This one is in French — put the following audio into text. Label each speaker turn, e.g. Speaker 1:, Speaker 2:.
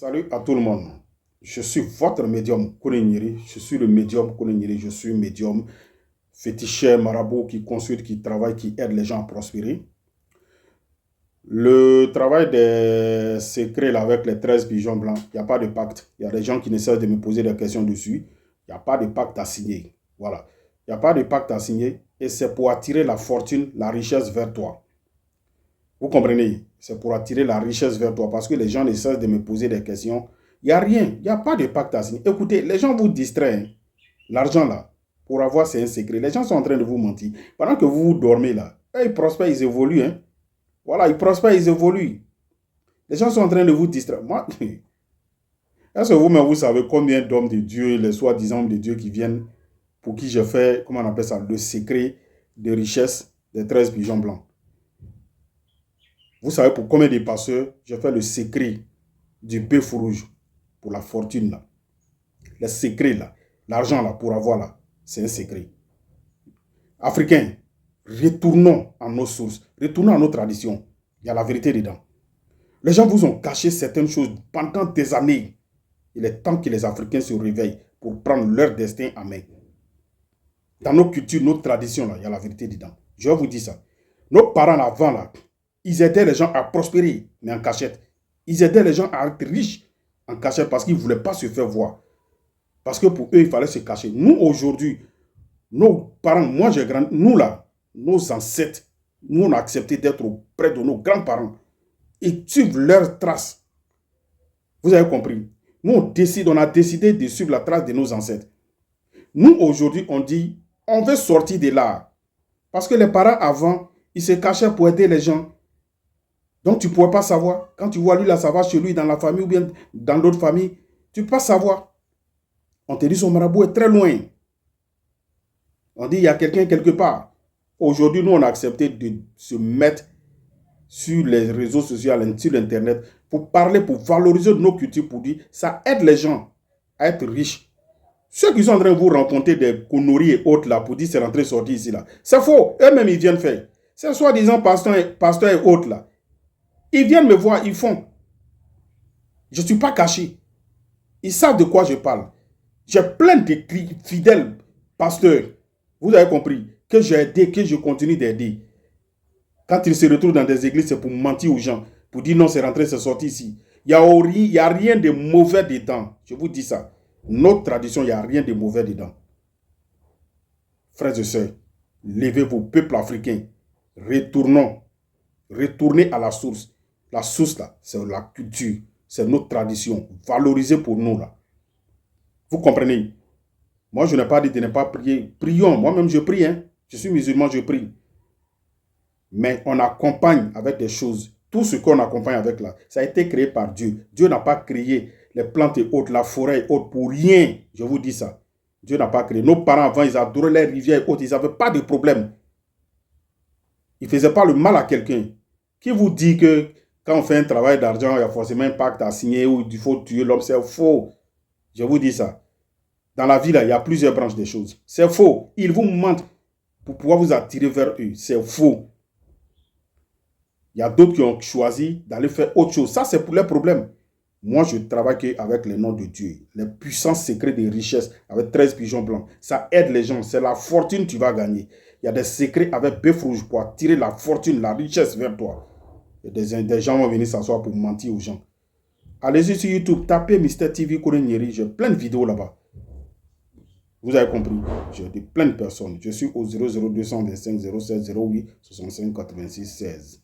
Speaker 1: Salut à tout le monde. Je suis votre médium Koureniri. Je suis le médium Koureniri. Je suis médium féticheur, marabout qui consulte, qui travaille, qui aide les gens à prospérer. Le travail des secrets là, avec les 13 pigeons blancs, il n'y a pas de pacte. Il y a des gens qui ne cessent de me poser des questions dessus. Il n'y a pas de pacte à signer. Voilà. Il n'y a pas de pacte à signer et c'est pour attirer la fortune, la richesse vers toi. Vous comprenez? C'est pour attirer la richesse vers toi parce que les gens ne cessent de me poser des questions. Il n'y a rien, il n'y a pas de pacte à signer. Écoutez, les gens vous distraient. L'argent là, pour avoir, c'est un secret. Les gens sont en train de vous mentir. Pendant que vous dormez là, ils prospèrent, ils évoluent. Hein. Voilà, ils prospèrent, ils évoluent. Les gens sont en train de vous distraire. Moi, est-ce que vous-même, vous savez combien d'hommes de Dieu, les soi-disant hommes de Dieu qui viennent, pour qui je fais, comment on appelle ça, le secret de richesse des 13 pigeons blancs. Vous savez pour combien de pasteurs je fais le secret du bœuf rouge pour la fortune là. Le secret là, l'argent là pour avoir là, c'est un secret. Africains, retournons à nos sources, retournons à nos traditions. Il y a la vérité dedans. Les gens vous ont caché certaines choses pendant des années. Il est temps que les Africains se réveillent pour prendre leur destin en main. Dans nos cultures, nos traditions, là, il y a la vérité dedans. Je vais vous dire ça. Nos parents avant, là, ils aidaient les gens à prospérer, mais en cachette. Ils aidaient les gens à être riches en cachette parce qu'ils ne voulaient pas se faire voir. Parce que pour eux, il fallait se cacher. Nous, aujourd'hui, nos parents, moi j'ai grandi, nous là, nos ancêtres, nous on a accepté d'être auprès de nos grands-parents et suivre leurs traces. Vous avez compris? Nous, on a décidé de suivre la trace de nos ancêtres. Nous, aujourd'hui, on dit, on veut sortir de là. Parce que les parents avant, ils se cachaient pour aider les gens. Donc, tu ne pourrais pas savoir. Quand tu vois lui, là, ça va chez lui, dans la famille ou bien dans d'autres familles, tu ne peux pas savoir. On te dit, son marabout est très loin. On dit, il y a quelqu'un quelque part. Aujourd'hui, nous, on a accepté de se mettre sur les réseaux sociaux, sur l'Internet, pour parler, pour valoriser nos cultures, pour dire, ça aide les gens à être riches. Ceux qui sont en train de vous rencontrer des conneries et autres là, pour dire c'est rentré, sorti ici là, c'est faux. Eux-mêmes, ils viennent faire. C'est soi-disant pasteurs et autres là. Ils viennent me voir, ils font. Je ne suis pas caché. Ils savent de quoi je parle. J'ai plein de fidèles pasteurs, vous avez compris, que j'ai aidé, que je continue d'aider. Quand ils se retrouvent dans des églises, c'est pour mentir aux gens, pour dire non, c'est rentré, c'est sorti ici. Il n'y a rien de mauvais dedans. Je vous dis ça. Notre tradition, il n'y a rien de mauvais dedans. Frères et sœurs, levez vos peuples africains. Retournons. Retournez à la source. La source, là, c'est la culture. C'est notre tradition. Valorisez pour nous, là. Vous comprenez? Moi, je n'ai pas dit de ne pas prier. Prions. Moi-même, je prie. Hein. Je suis musulman, je prie. Mais on accompagne avec des choses. Tout ce qu'on accompagne avec là, ça a été créé par Dieu. Dieu n'a pas créé les plantes et autres, la forêt et autres pour rien. Je vous dis ça. Dieu n'a pas créé. Nos parents avant, ils adoraient les rivières et autres. Ils n'avaient pas de problème. Ils ne faisaient pas le mal à quelqu'un. Qui vous dit que quand on fait un travail d'argent, il y a forcément un pacte à signer ou il faut tuer l'homme? C'est faux. Je vous dis ça. Dans la vie, là, il y a plusieurs branches des choses. C'est faux. Ils vous mentent pour pouvoir vous attirer vers eux. C'est faux. Il y a d'autres qui ont choisi d'aller faire autre chose. Ça, c'est pour les problèmes. Moi, je travaille avec les noms de Dieu. Les puissants secrets des richesses avec 13 pigeons blancs. Ça aide les gens. C'est la fortune que tu vas gagner. Il y a des secrets avec bœuf rouge pour attirer la fortune, la richesse vers toi. Et des gens vont venir s'asseoir pour mentir aux gens. Allez-y sur YouTube, tapez Mister TV Koureniri. J'ai plein de vidéos là-bas. Vous avez compris? J'ai plein de personnes. Je suis au 00225 07 08 65 86 16.